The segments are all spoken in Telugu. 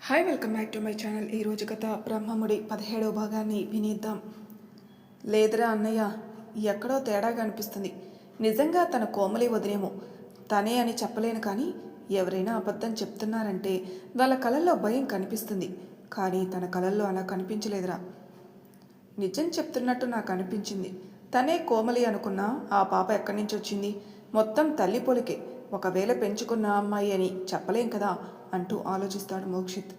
Hi welcome back to my channel. ఈరోజు కథ బ్రహ్మముడి 17వ భాగాన్ని వినిద్దాం. లేదురా అన్నయ్య, ఎక్కడో తేడాగా అనిపిస్తుంది. నిజంగా తన కోమలి వదినేమో తనే అని చెప్పలేను, కానీ ఎవరైనా అబద్ధం చెప్తున్నారంటే వాళ్ళ కళల్లో భయం కనిపిస్తుంది. కానీ తన కళల్లో అలా కనిపించలేదురా. నిజం చెప్తున్నట్టు నాకు అనిపించింది. తనే కోమలి అనుకున్నా ఆ పాప ఎక్కడి నుంచి వచ్చింది? మొత్తం తల్లి పొలికే. ఒకవేళ పెంచుకున్న అమ్మాయి అని చెప్పలేం కదా అంటూ ఆలోచిస్తాడు మోక్షిత్.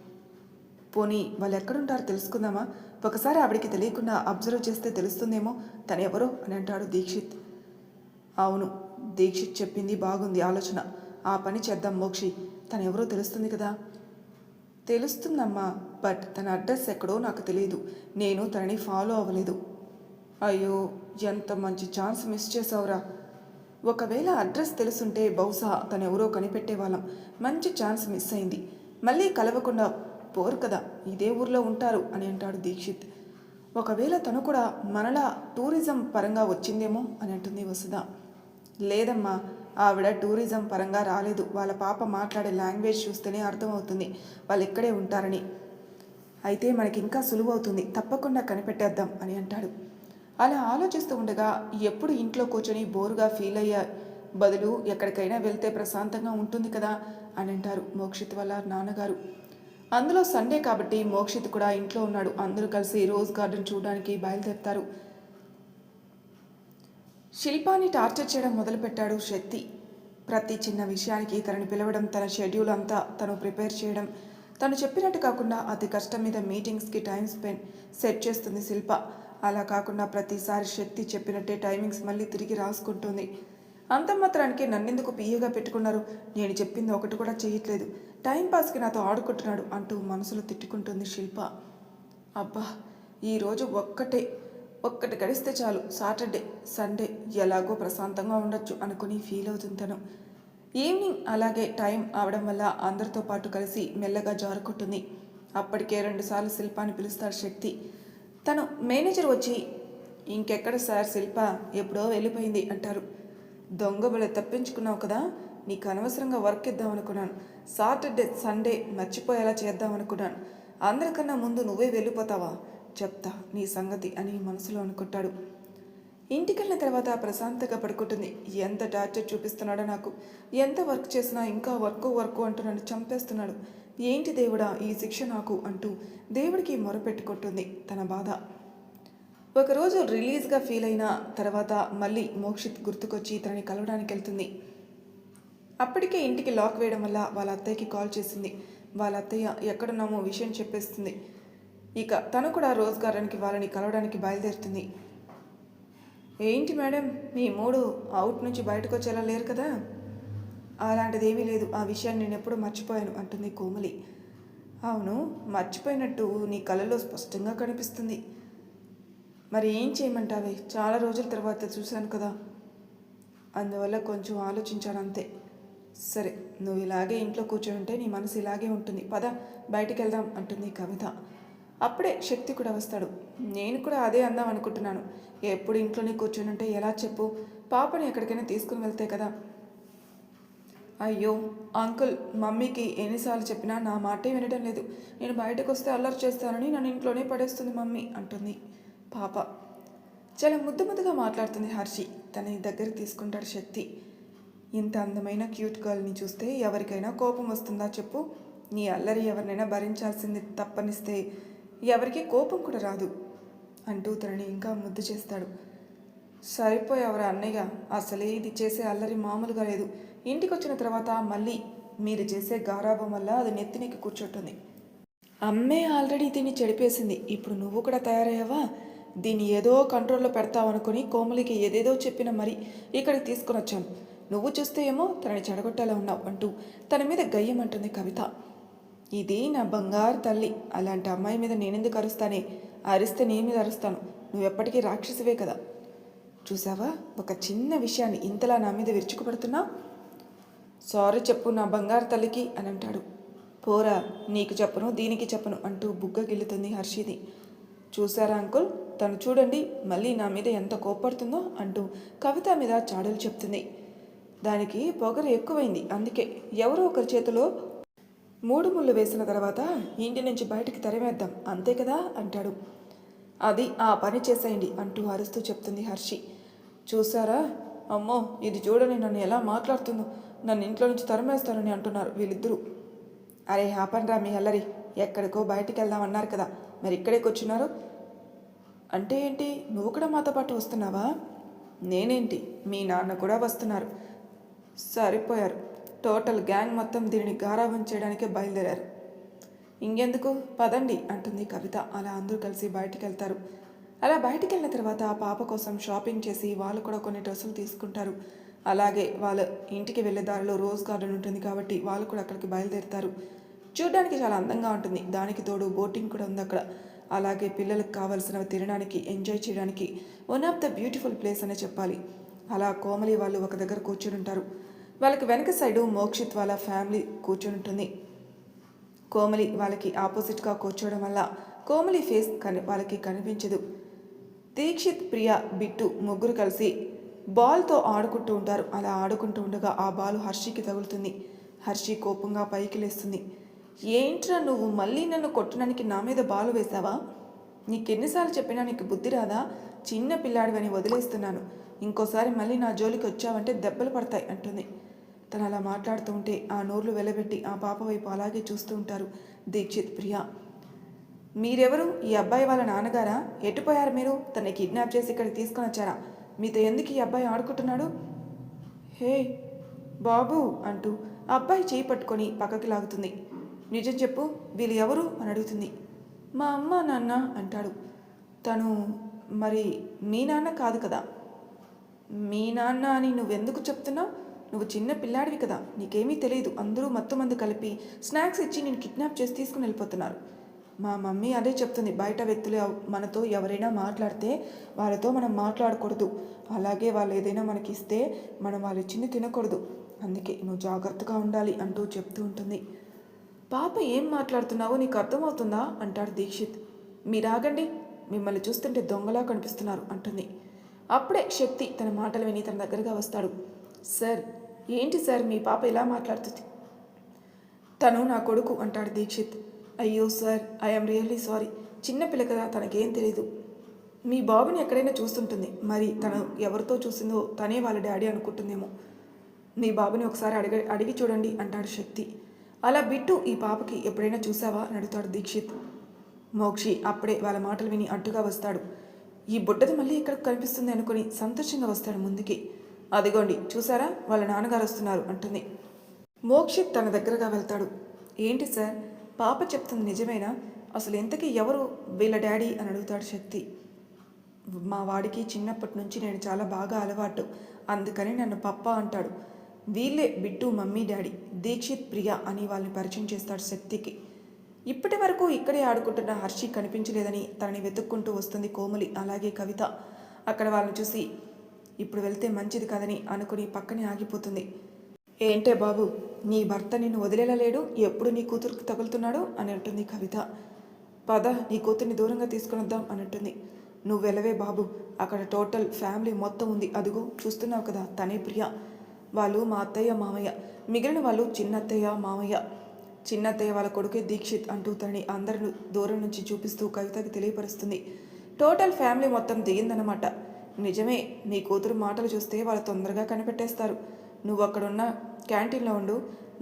పోనీ వాళ్ళు ఎక్కడుంటారో తెలుసుకుందామా? ఒకసారి ఆవిడికి తెలియకుండా అబ్జర్వ్ చేస్తే తెలుస్తుందేమో తను ఎవరో అని అంటాడు దీక్షిత్. అవును, దీక్షిత్ చెప్పింది బాగుంది ఆలోచన. ఆ పని చేద్దాం మోక్షి. తను ఎవరో తెలుస్తుంది కదా. తెలుస్తుందమ్మా, బట్ తన అడ్రస్ ఎక్కడో నాకు తెలియదు. నేను తనని ఫాలో అవ్వలేదు. అయ్యో, ఎంత మంచి ఛాన్స్ మిస్ చేసావురా. ఒకవేళ అడ్రస్ తెలుసుంటే బహుశా తనెవరో కనిపెట్టేవాళ్ళం. మంచి ఛాన్స్ మిస్ అయింది. మళ్ళీ కలవకుండా పోరు కదా, ఇదే ఊర్లో ఉంటారు అని అంటాడు దీక్షిత్. ఒకవేళ తను కూడా మనలా టూరిజం పరంగా వచ్చిందేమో అని అంటుంది వసుధ. లేదమ్మా, ఆవిడ టూరిజం పరంగా రాలేదు. వాళ్ళ పాప మాట్లాడే లాంగ్వేజ్ చూస్తేనే అర్థమవుతుంది వాళ్ళు ఇక్కడే ఉంటారని. అయితే మనకి ఇంకా సులువవుతుంది, తప్పకుండా కనిపెట్టేద్దాం అని అంటాడు. అలా ఆలోచిస్తూ ఉండగా ఎప్పుడు ఇంట్లో కూర్చొని బోరుగా ఫీల్ అయ్యే బదులు ఎక్కడికైనా వెళ్తే ప్రశాంతంగా ఉంటుంది కదా అని అంటారు మోక్షిత్ వాళ్ళ నాన్నగారు. అందులో సండే కాబట్టి మోక్షిత్ కూడా ఇంట్లో ఉన్నాడు. అందరూ కలిసి రోజ్ గార్డెన్ చూడడానికి బయలుదేరుతారు. శిల్పాన్ని టార్చర్ చేయడం మొదలుపెట్టాడు శక్తి. ప్రతి చిన్న విషయానికి తనని పిలవడం, తన షెడ్యూల్ అంతా తను ప్రిపేర్ చేయడం. తను చెప్పినట్టు కాకుండా అతి కష్టం మీద మీటింగ్స్కి టైం సెట్ చేస్తుంది శిల్ప. అలా కాకుండా ప్రతిసారి శక్తి చెప్పినట్టే టైమింగ్స్ మళ్ళీ తిరిగి రాసుకుంటుంది. అంత మాత్రానికి నన్నెందుకు పియ్యగా పెట్టుకున్నారు? నేను చెప్పింది ఒకటి కూడా చేయట్లేదు. టైంపాస్కి నాతో ఆడుకుంటున్నాడు అంటూ మనసులో తిట్టుకుంటుంది శిల్ప. అబ్బా, ఈరోజు ఒక్కటి గడిస్తే చాలు, సాటర్డే సండే ఎలాగో ప్రశాంతంగా ఉండొచ్చు అనుకుని ఫీల్ అవుతుంది తను. ఈవినింగ్ అలాగే టైం అవడం వల్ల అందరితో పాటు కలిసి మెల్లగా జారుకుంటుంది. అప్పటికే 2 సార్లు శిల్పాన్ని పిలుస్తాడు శక్తి. తను మేనేజర్ వచ్చి, ఇంకెక్కడ సార్, శిల్ప ఎప్పుడో వెళ్ళిపోయింది అంటారు. దొంగబలే తప్పించుకున్నావు కదా, నీకు అనవసరంగా వర్క్ ఇద్దామనుకున్నాను. సాటర్డే సండే మర్చిపోయేలా చేద్దామనుకున్నాను. అందరికన్నా ముందు నువ్వే వెళ్ళిపోతావా? చెప్తా నీ సంగతి అని మనసులో అనుకుంటాడు. ఇంటికెళ్ళిన తర్వాత ప్రశాంతంగా పడుకుంటుంది. ఎంత టార్చర్ చూపిస్తున్నాడో నాకు. ఎంత వర్క్ చేసినా ఇంకా వర్క్ అంటూ నన్ను చంపేస్తున్నాడు. ఏంటి దేవుడా ఈ శిక్ష నాకు అంటూ దేవుడికి మొరపెట్టుకుంటుంది తన బాధ. ఒకరోజు రిలీజ్గా ఫీల్ అయిన తర్వాత మళ్ళీ మోక్షిత్ గుర్తుకొచ్చి తనని కలవడానికి వెళ్తుంది. అప్పటికే ఇంటికి లాక్ వేయడం వల్ల వాళ్ళ అత్తయ్యకి కాల్ చేసింది. వాళ్ళ అత్తయ్య ఎక్కడున్నామో విషయం చెప్పేస్తుంది. ఇక తను కూడా రోజ్ గార్డెన్కి వాళ్ళని కలవడానికి బయలుదేరుతుంది. ఏంటి మేడం, మీ మూడు అవుట్ నుంచి బయటకు వచ్చేలా లేరు కదా? అలాంటిది ఏమీ లేదు, ఆ విషయాన్ని నేను ఎప్పుడూ మర్చిపోయాను అంటుంది కోమలి. అవును, మర్చిపోయినట్టు నీ కళ్ళలో స్పష్టంగా కనిపిస్తుంది. మరి ఏం చేయమంటావే? చాలా రోజుల తర్వాత చూశాను కదా, అందువల్ల కొంచెం ఆలోచించాను అంతే. సరే, నువ్వు ఇలాగే ఇంట్లో కూర్చొని ఉంటే నీ మనసు ఇలాగే ఉంటుంది. పద బయటికి వెళ్దాం అంటుంది కవిత. అప్పుడే శక్తి కూడా వస్తాడు. నేను కూడా అదే అందాం అనుకుంటున్నాను. ఎప్పుడు ఇంట్లోనే కూర్చొని ఉంటే ఎలా చెప్పు? పాపని ఎక్కడికైనా తీసుకుని వెళ్తే కదా. అయ్యో అంకుల్, మమ్మీకి ఎన్నిసార్లు చెప్పినా నా మాటే వినడం లేదు. నేను బయటకు వస్తే అల్లరి చేస్తానని నన్ను ఇంట్లోనే పడేస్తుంది మమ్మీ అంటుంది పాప. చాలా ముద్దుగా మాట్లాడుతుంది హర్షి. తనని దగ్గరికి తీసుకుంటాడు శక్తి. ఇంత అందమైన క్యూట్ గర్ల్ని చూస్తే ఎవరికైనా కోపం వస్తుందా చెప్పు? నీ అల్లరి ఎవరినైనా భరించాల్సింది తప్పనిస్తే ఎవరికి కోపం కూడా రాదు అంటూ తనని ఇంకా ముద్దు చేస్తాడు. సరిపోయేవరా అన్నయ్య, అసలే ఇది చేసే అల్లరి మామూలుగా లేదు. ఇంటికి వచ్చిన తర్వాత మళ్ళీ మీరు చేసే గారాబం వల్ల అది నెత్తినెక్కి కూర్చుంటుంది. అమ్మే ఆల్రెడీ దీన్ని చెడిపేసింది, ఇప్పుడు నువ్వు కూడా తయారయ్యావా? దీన్ని ఏదో కంట్రోల్లో పెడతావనుకుని కోమలికి ఏదేదో చెప్పిన మరి ఇక్కడికి తీసుకుని వచ్చాను. నువ్వు చూస్తే ఏమో తనని చెడగొట్టేలా ఉన్నావు అంటూ తన మీద గయ్యమంటుంది కవిత. ఇది నా బంగారు తల్లి, అలాంటి అమ్మాయి మీద నేనెందుకు అరుస్తానే? అరిస్తే నీ మీద అరుస్తాను. నువ్వెప్పటికీ రాక్షసివే కదా. చూసావా, ఒక చిన్న విషయాన్ని ఇంతలా నా మీద విరుచుకుపడుతున్నా? సారీ చెప్పు నా బంగారు తల్లికి అని అంటాడు. పోరా, నీకు చెప్పను దీనికి చెప్పను అంటూ బుగ్గ గిల్లుతుంది హర్షిది. చూసారా అంకుల్, తను చూడండి మళ్ళీ నా మీద ఎంత కోప్పడుతుందో అంటూ కవిత మీద చాడలు చెప్తుంది. దానికి పొగరు ఎక్కువైంది, అందుకే ఎవరో ఒకరి చేతిలో మూడు ముళ్ళు వేసిన తర్వాత ఇంటి నుంచి బయటికి తరిమేద్దాం అంతే కదా అంటాడు. అది ఆ పని చేసేయండి అంటూ అరుస్తూ చెప్తుంది హర్షి. చూసారా, అమ్మో ఇది చూడని నన్ను ఎలా మాట్లాడుతుందో, నన్ను ఇంట్లో నుంచి తరిమేస్తానని అంటున్నారు వీళ్ళిద్దరూ. అరే ఆపండ్రా మీ అల్లరి, ఎక్కడికో బయటికి వెళ్దామన్నారు కదా, మరి ఇక్కడే కూర్చున్నారు అంటే ఏంటి? నువ్వు కూడా మాతో పాటు వస్తున్నావా? నేనేంటి, మీ నాన్న కూడా వస్తున్నారు. సరిపోయారు, టోటల్ గ్యాంగ్ మొత్తం దీనిని గారాబం చేయడానికే బయలుదేరారు. ఇంకెందుకు పదండి అంటుంది కవిత. అలా అందరూ కలిసి బయటికి వెళ్తారు. అలా బయటికి వెళ్ళిన తర్వాత ఆ పాప కోసం షాపింగ్ చేసి వాళ్ళు కూడా కొన్ని డ్రెస్సులు తీసుకుంటారు. అలాగే వాళ్ళ ఇంటికి వెళ్ళే దారిలో రోజ్ గార్డెన్ ఉంటుంది కాబట్టి వాళ్ళు కూడా అక్కడికి బయలుదేరుతారు. చూడడానికి చాలా అందంగా ఉంటుంది, దానికి తోడు బోటింగ్ కూడా ఉంది అక్కడ. అలాగే పిల్లలకు కావాల్సినవి తినడానికి, ఎంజాయ్ చేయడానికి one of the beautiful place అనే చెప్పాలి. అలా కోమలి వాళ్ళు ఒక దగ్గర కూర్చుని ఉంటారు. వాళ్ళకి వెనక సైడు మోక్షిత్ వాళ్ళ ఫ్యామిలీ కూర్చుని ఉంటుంది. కోమలి వాళ్ళకి ఆపోజిట్గా కూర్చోవడం వల్ల కోమలి ఫేస్ వాళ్ళకి కనిపించదు. దీక్షిత్, ప్రియా, బిట్టు ముగ్గురు కలిసి బాల్తో ఆడుకుంటూ ఉంటారు. అలా ఆడుకుంటూ ఉండగా ఆ బాల్ హర్షికి తగులుతుంది. హర్షి కోపంగా పైకి లేస్తుంది. ఏంట్రా నువ్వు మళ్ళీ నన్ను కొట్టడానికి నా మీద బాలు వేశావా? నీకెన్నిసార్లు చెప్పినా నీకు బుద్ధి రాదా? చిన్న పిల్లాడివని వదిలేస్తున్నాను, ఇంకోసారి మళ్ళీ నా జోలికి వచ్చావంటే దెబ్బలు పడతాయి అంటుంది. తను అలా మాట్లాడుతూ ఉంటే ఆ నోర్లు వెలబెట్టి ఆ పాప వైపు అలాగే చూస్తూ ఉంటారు దీక్షిత్, ప్రియా. మీరెవరు? ఈ అబ్బాయి వాళ్ళ నాన్నగారా? ఎటుపోయారు మీరు? తనని కిడ్నాప్ చేసి ఇక్కడికి తీసుకొని వచ్చారా? మీతో ఎందుకు ఈ అబ్బాయి ఆడుకుంటున్నాడు? హే బాబు అంటూ ఆ అబ్బాయి చేయి పట్టుకొని పక్కకి లాగుతుంది. నిజం చెప్పు, వీళ్ళు ఎవరు అని అడుగుతుంది. మా అమ్మ నాన్న అంటాడు. తను మరి మీ నాన్న కాదు కదా? మీ నాన్న అని నువ్వెందుకు చెప్తున్నావు? నువ్వు చిన్న పిల్లాడివి కదా, నీకేమీ తెలియదు. అందరూ మంది కలిపి స్నాక్స్ ఇచ్చి నేను కిడ్నాప్ చేసి తీసుకుని వెళ్ళిపోతున్నారు. మా మమ్మీ అదే చెప్తుంది, బయట వ్యక్తులు మనతో ఎవరైనా మాట్లాడితే వాళ్ళతో మనం మాట్లాడకూడదు, అలాగే వాళ్ళు ఏదైనా మనకి ఇస్తే మనం వాళ్ళు ఇచ్చింది తినకూడదు, అందుకే నువ్వు జాగ్రత్తగా ఉండాలి అంటూ చెప్తూ ఉంటుంది. పాప ఏం మాట్లాడుతున్నావో నీకు అర్థమవుతుందా అంటాడు దీక్షిత్. మీరాగండి, మిమ్మల్ని చూస్తుంటే దొంగలా కనిపిస్తున్నారు అంటుంది. అప్పుడే శక్తి తన మాటలు విని తన దగ్గరగా వస్తాడు. సార్, ఏంటి సార్ మీ పాప ఇలా మాట్లాడుతుంది? తను నా కొడుకు అంటాడు దీక్షిత్. అయ్యో సార్, ఐఎమ్ రియల్లీ సారీ, చిన్నపిల్ల కదా, తనకేం తెలీదు. మీ బాబుని ఎక్కడైనా చూస్తుంటుంది, మరి తను ఎవరితో చూసిందో తనే వాళ్ళ డాడీ అనుకుంటుందేమో. మీ బాబుని ఒకసారి అడిగి చూడండి అంటాడు శక్తి. అలా బిట్టు, ఈ పాపకి ఎప్పుడైనా చూసావా అని అడుగుతాడు దీక్షిత్. మోక్షి అప్పుడే వాళ్ళ మాటలు విని అడ్డుగా వస్తాడు. ఈ బుడ్డది మళ్ళీ ఇక్కడికి కనిపిస్తుంది అనుకుని సంతోషంగా వస్తాడు ముందుకి. అదిగోండి చూసారా, వాళ్ళ నాన్నగారు వస్తున్నారు అంటుంది. మోక్షిత్ తన దగ్గరగా వెళ్తాడు. ఏంటి సార్, పాప చెప్తుంది నిజమేనా? అసలు ఇంతకీ ఎవరు వీళ్ళ డాడీ అని అడుగుతాడు శక్తి. మా వాడికి చిన్నప్పటి నుంచి నేను చాలా బాగా అలవాటు, అందుకని నన్ను పప్ప అంటాడు. వీళ్ళే బిట్టు మమ్మీ డాడీ, దీక్షిత్, ప్రియా అని వాళ్ళని పరిచయం చేస్తాడు శక్తికి. ఇప్పటి వరకు ఇక్కడే ఆడుకుంటున్న హర్షి కనిపించలేదని తనని వెతుక్కుంటూ వస్తుంది కోమలి, అలాగే కవిత. అక్కడ వాళ్ళని చూసి ఇప్పుడు వెళ్తే మంచిది కాదని అనుకుని పక్కనే ఆగిపోతుంది. ఏంటే బాబు, నీ భర్త నిన్ను వదిలేలా లేడు, ఎప్పుడు నీ కూతురుకి తగులుతున్నాడు అని అంటుంది కవిత. పద, నీ కూతుర్ని దూరంగా తీసుకుని వద్దాం అని అంటుంది. నువ్వు వెళ్ళవే బాబు, అక్కడ టోటల్ ఫ్యామిలీ మొత్తం ఉంది, అదుగో చూస్తున్నావు కదా, తనే ప్రియా. వాళ్ళు మా అత్తయ్య మామయ్య, మిగిలిన వాళ్ళు చిన్నత్తయ్య మామయ్య. చిన్నత్తయ్య వాళ్ళ కొడుకే దీక్షిత్ అంటూ తనని అందరూ దూరం నుంచి చూపిస్తూ కవితకి తెలియపరుస్తుంది. టోటల్ ఫ్యామిలీ మొత్తం దిగిందనమాట. నిజమే, నీ కూతురు మాటలు చూస్తే వాళ్ళు తొందరగా కనిపెట్టేస్తారు. నువ్వు అక్కడున్న క్యాంటీన్లో ఉండు,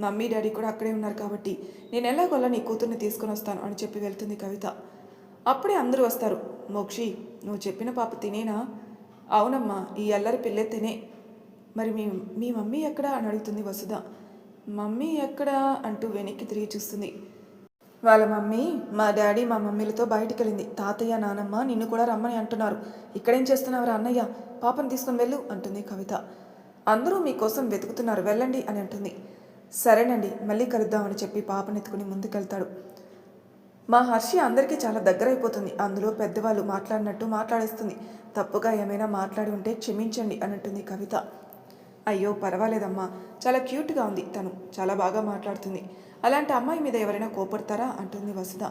మమ్మీ డాడీ కూడా అక్కడే ఉన్నారు కాబట్టి నేను ఎలాగోలా నీ కూతుర్ని తీసుకొని వస్తాను అని చెప్పి వెళ్తుంది కవిత. అప్పుడే అందరూ వస్తారు. మోక్షి, నువ్వు చెప్పిన పాప తినేనా? అవునమ్మా, ఈ అల్లరి పిల్లే తినే. మరి మీ మమ్మీ ఎక్కడా అని అడుగుతుంది వసుధ. మమ్మీ ఎక్కడా అంటూ వెనక్కి తిరిగి చూస్తుంది. వాళ్ళ మమ్మీ మా డాడీ మా మమ్మీలతో బయటికి వెళ్ళింది. తాతయ్య నానమ్మ నిన్ను కూడా రమ్మని అంటున్నారు. ఇక్కడేం చేస్తున్నావురా అన్నయ్య, పాపను తీసుకొని వెళ్ళు అంటుంది కవిత. అందరూ మీకోసం వెతుకుతున్నారు, వెళ్ళండి అని అంటుంది. సరేనండి, మళ్ళీ కలుద్దామని చెప్పి పాపనెత్తుకుని ముందుకెళ్తాడు. మా హర్షి అందరికీ చాలా దగ్గరైపోతుంది, అందులో పెద్దవాళ్ళు మాట్లాడినట్టు మాట్లాడేస్తుంది. తప్పుగా ఏమైనా మాట్లాడి ఉంటే క్షమించండి అని అంటుంది కవిత. అయ్యో పర్వాలేదమ్మా, చాలా క్యూట్గా ఉంది, తను చాలా బాగా మాట్లాడుతుంది, అలాంటి అమ్మాయి మీద ఎవరైనా కోపడతారా అంటుంది వసుధ.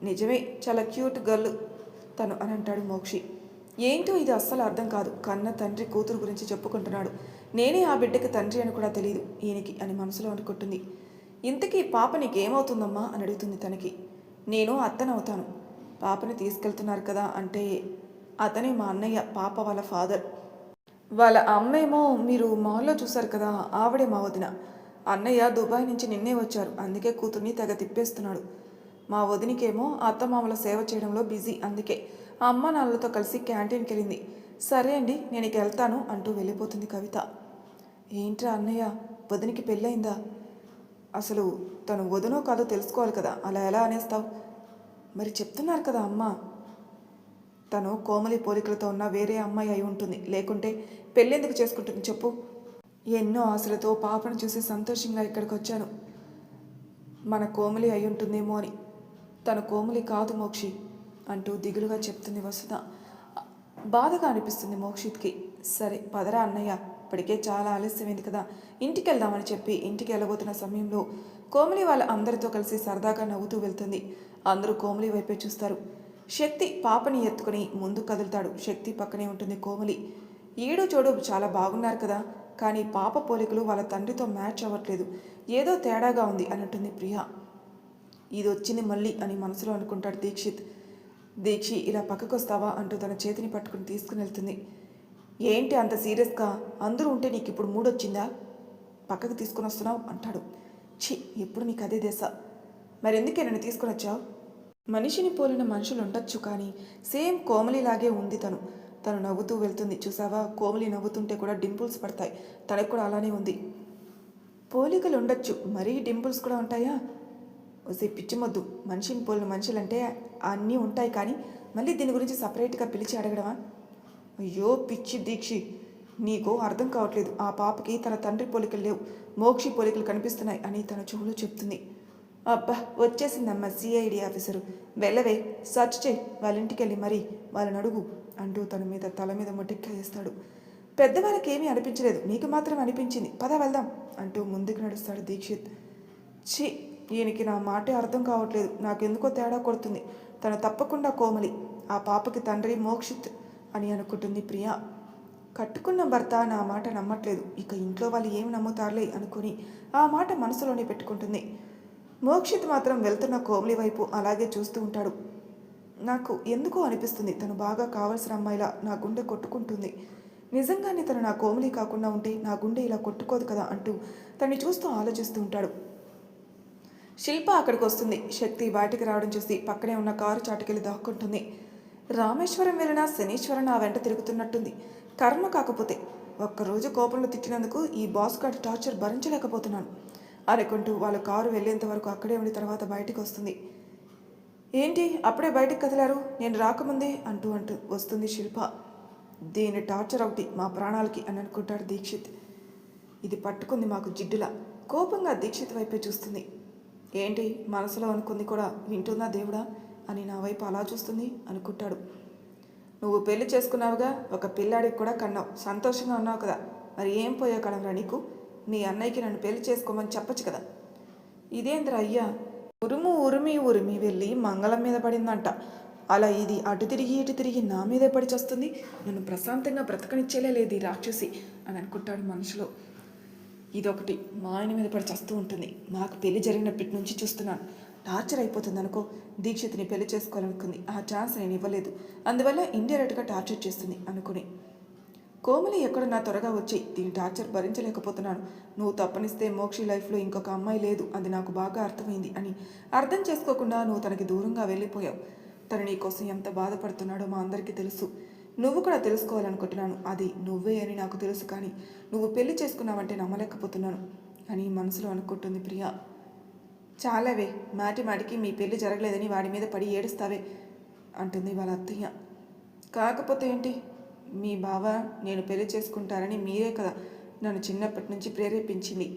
నిజమే, చాలా క్యూట్ గర్ల్ తను అని అంటాడు మోక్షి. ఏంటో ఇది అస్సలు అర్థం కాదు, కన్న తండ్రి కూతురు గురించి చెప్పుకుంటున్నాడు, నేనే ఆ బిడ్డకి తండ్రి అని కూడా తెలియదు ఈయనకి అని మనసులో అనుకుంటుంది. ఇంతకీ పాప నీకేమవుతుందమ్మా అని అడుగుతుంది తనకి. నేను అత్తనవుతాను. పాపని తీసుకెళ్తున్నారు కదా అంటే అతనే మా అన్నయ్య, పాప వాళ్ళ ఫాదర్. వాళ్ళ అమ్మేమో మీరు మాల్లో చూశారు కదా, ఆవిడే మా వదిన. అన్నయ్య దుబాయ్ నుంచి నిన్నే వచ్చారు, అందుకే కూతుర్ని తెగ తిప్పేస్తున్నాడు. మా వదినికేమో అత్తమామల సేవ చేయడంలో బిజీ, అందుకే ఆ అమ్మ నాన్నలతో కలిసి క్యాంటీన్కి వెళ్ళింది. సరే అండి నేను ఇక వెళ్తాను అంటూ వెళ్ళిపోతుంది కవిత. ఏంట్రా అన్నయ్య, వదినికి పెళ్ళయిందా? అసలు తను వదినో కాదో తెలుసుకోవాలి కదా, అలా ఎలా అనేస్తావు? మరి చెప్తున్నారు కదా అమ్మ, తను కోమలి పోలికలతో ఉన్న వేరే అమ్మాయి అయి ఉంటుంది, లేకుంటే పెళ్ళెందుకు చేసుకుంటుంది చెప్పు? ఎన్నో ఆశలతో పాపను చూసి సంతోషంగా ఇక్కడికి వచ్చాను, మన కోమలి అయి ఉంటుందేమో అని. తను కోమలి కాదు మోక్షి అంటూ దిగులుగా చెప్తుంది వసుధ. బాధగా అనిపిస్తుంది మోక్షిత్కి. సరే పదరా అన్నయ్య, ఇప్పటికే చాలా ఆలస్యమైంది కదా, ఇంటికి వెళ్దామని చెప్పి ఇంటికి వెళ్ళబోతున్న సమయంలో కోమలి వాళ్ళ అందరితో కలిసి సరదాగా నవ్వుతూ వెళ్తుంది. అందరూ కోమలి వైపే చూస్తారు. శక్తి పాపని ఎత్తుకుని ముందు కదులుతాడు. శక్తి పక్కనే ఉంటుంది కోమలి. ఈడు చోడు చాలా బాగున్నారు కదా, కానీ పాప పోలికలు వాళ్ళ తండ్రితో మ్యాచ్ అవ్వట్లేదు, ఏదో తేడాగా ఉంది అన్నట్టుంది ప్రియా. ఇది వచ్చింది మళ్ళీ అని మనసులో అనుకుంటాడు దీక్షిత్. దీక్షి ఇలా పక్కకు వస్తావా అంటూ తన చేతిని పట్టుకుని తీసుకుని వెళ్తుంది. ఏంటి అంత సీరియస్గా, అందరూ ఉంటే నీకు ఇప్పుడు మూడొచ్చిందా, పక్కకు తీసుకుని వస్తున్నావు అంటాడు. ఛీ, ఎప్పుడు నీకు అదే దేశ, మరెందుకే నన్ను తీసుకుని వచ్చావు? మనిషిని పోలిన మనుషులు ఉండొచ్చు, కానీ సేమ్ కోమలిలాగే ఉంది తను. తను నవ్వుతూ వెళ్తుంది. చూసావా, కోమలి నవ్వుతుంటే కూడా డింపుల్స్ పడతాయి, తనకు కూడా అలానే ఉంది. పోలికలు ఉండొచ్చు, మరీ డింపుల్స్ కూడా ఉంటాయా? వసే పిచ్చిమొద్దు, మనిషిని పోలిన మనుషులంటే అన్నీ ఉంటాయి, కానీ మళ్ళీ దీని గురించి సపరేట్గా పిలిచి అడగడమా? అయ్యో పిచ్చి దీక్షి, నీకు అర్థం కావట్లేదు. ఆ పాపకి తన తండ్రి పోలికలు లేవు, మోక్షి పోలికలు కనిపిస్తున్నాయి అని తన చెవులు చెప్తుంది. అబ్బా వచ్చేసిందమ్మా సిఐడి ఆఫీసరు, వెళ్ళవే సర్చ్ చేయి, వాళ్ళ ఇంటికి వెళ్ళి మరి వాళ్ళని అడుగు అంటూ తన మీద తల మీద మొటిక్క వేస్తాడు. పెద్దవాళ్ళకి ఏమీ అనిపించలేదు, నీకు మాత్రం అనిపించింది, పద వెళ్దాం అంటూ ముందుకు నడుస్తాడు దీక్షిత్. ఛీ, ఈయనకి నా మాటే అర్థం కావట్లేదు, నాకెందుకో తేడా కొడుతుంది. తను తప్పకుండా కోమలి, ఆ పాపకి తండ్రి మోక్షిత్ అని అనుకుంటుంది ప్రియా. కట్టుకున్న భర్త నా మాట నమ్మట్లేదు, ఇక ఇంట్లో వాళ్ళు ఏమి నమ్ముతారులే అనుకుని ఆ మాట మనసులోనే పెట్టుకుంటుంది. మోక్షిత్ మాత్రం వెళ్తున్న కోమలి వైపు అలాగే చూస్తూ ఉంటాడు. నాకు ఎందుకో అనిపిస్తుంది, తను బాగా కావాల్సిన అమ్మాయిలా నా గుండె కొట్టుకుంటుంది. నిజంగానే తను నా కోమలి కాకుండా ఉంటే నా గుండె ఇలా కొట్టుకోదు కదా అంటూ తన్ని చూస్తూ ఆలోచిస్తూ ఉంటాడు. శిల్ప అక్కడికి వస్తుంది. శక్తి బయటికి రావడం చూసి పక్కనే ఉన్న కారు చాటుకెళ్ళి దాక్కుంటుంది. రామేశ్వరం వెళ్ళినా శనీశ్వరం నా వెంట తిరుగుతున్నట్టుంది, కర్మ కాకపోతే. ఒక్కరోజు కోపంలో తిట్టినందుకు ఈ బాస్ గార్డ్ టార్చర్ భరించలేకపోతున్నాను అనుకుంటూ వాళ్ళ కారు వెళ్ళేంత వరకు అక్కడే ఉండి తర్వాత బయటికి వస్తుంది. ఏంటి అప్పుడే బయటికి కదిలారు, నేను రాకముందే అంటూ వస్తుంది శిల్ప. దీని టార్చర్ ఒకటి మా ప్రాణాలకి అని అనుకుంటాడు దీక్షిత్. ఇది పట్టుకుంది మాకు జిడ్డులా. కోపంగా దీక్షిత్ వైపే చూస్తుంది. ఏంటి మనసులో అనుకుంది కూడా వింటుందా దేవుడా అని నా వైపు అలా చూస్తుంది అనుకుంటాడు. నువ్వు పెళ్లి చేసుకున్నావుగా, ఒక పిల్లాడికి కూడా కన్నావు, సంతోషంగా ఉన్నావు కదా, మరి ఏం పోయా కలవరా నీకు? మీ అన్నయ్యకి నన్ను పెళ్లి చేసుకోమని చెప్పచ్చు కదా. ఇదేంద్రా అయ్యా, ఉరిమి వెళ్ళి మంగళం మీద పడిందంట, అలా ఇది అటు తిరిగి ఇటు తిరిగి నా మీదే పడి చేస్తుంది, నన్ను ప్రశాంతంగా బ్రతకనిచ్చేలే లేదు ఈ రాక్షసి అని అనుకుంటాడు మనసులో. ఇదొకటి మా ఆయన మీద పడి చేస్తూ ఉంటుంది. నాకు పెళ్లి జరిగినప్పటి నుంచి చూస్తున్నాను, టార్చర్ అయిపోతుంది అనుకో. దీక్షిత్ని పెళ్లి చేసుకోవాలనుకుంది, ఆ ఛాన్స్ నేను ఇవ్వలేదు, అందువల్ల ఇండైరెక్ట్గా టార్చర్ చేస్తుంది అనుకుని. కోమలి ఎక్కడున్నా త్వరగా వచ్చి, దీని టార్చర్ భరించలేకపోతున్నాను, నువ్వు తప్పనిస్తే మోక్షి లైఫ్లో ఇంకొక అమ్మాయి లేదు, అది నాకు బాగా అర్థమైంది అని అర్థం చేసుకోకుండా నువ్వు తనకి దూరంగా వెళ్ళిపోయావు. తను నీ కోసం ఎంత బాధపడుతున్నాడో మా అందరికీ తెలుసు, నువ్వు కూడా తెలుసుకోవాలనుకుంటున్నాను, అది నువ్వే అని నాకు తెలుసు, కానీ నువ్వు పెళ్లి చేసుకున్నావంటే నమ్మలేకపోతున్నాను అని మనసులో అనుకుంటుంది ప్రియా. చాలావే, మాటికి మీ పెళ్లి జరగలేదని వాడి మీద పడి ఏడుస్తావే అంటుంది వాళ్ళ అత్తయ్య. కాకపోతే ఏంటి, మీ బావ నేను పెళ్లి చేసుకుంటారని మీరే కదా నన్ను చిన్నప్పటి నుంచి ప్రేరేపించింది.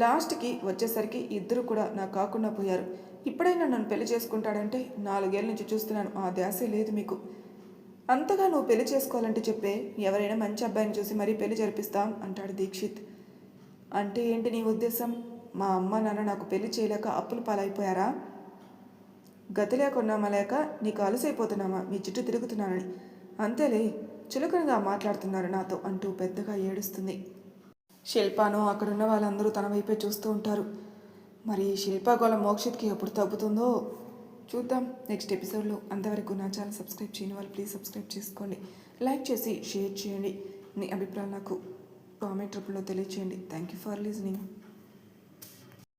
లాస్ట్కి వచ్చేసరికి ఇద్దరు కూడా నాకు కాకుండా పోయారు. ఇప్పుడైనా నన్ను పెళ్లి చేసుకుంటాడంటే 4 ఏళ్ళ నుంచి చూస్తున్నాను, ఆ ధ్యాసే లేదు మీకు. అంతగా నువ్వు పెళ్లి చేసుకోవాలంటే చెప్పే, ఎవరైనా మంచి అబ్బాయిని చూసి మరీ పెళ్లి జరిపిస్తాం అంటాడు దీక్షిత్. అంటే ఏంటి నీ ఉద్దేశం? మా అమ్మ నాన్న నాకు పెళ్లి చేయలేక అప్పులు పాలైపోయారా? గతి లేకున్నామా, లేక నీకు అలసైపోతున్నామా మీ చుట్టూ తిరుగుతున్నానని? అంతేలే, చులకనగా మాట్లాడుతున్నారు నాతో అంటూ పెద్దగా ఏడుస్తుంది. శిల్పాను అక్కడున్న వాళ్ళందరూ తన వైపే చూస్తూ ఉంటారు. మరి శిల్పాగోళ మోక్షిత్కి ఎప్పుడు తగ్గుతుందో చూద్దాం నెక్స్ట్ ఎపిసోడ్లో. అంతవరకు నా ఛానల్ సబ్స్క్రైబ్ చేయని వాళ్ళు ప్లీజ్ సబ్స్క్రైబ్ చేసుకోండి, లైక్ చేసి షేర్ చేయండి. మీ అభిప్రాయాలు నాకు కామెంట్ రూపంలో తెలియచేయండి. Thank you for listening.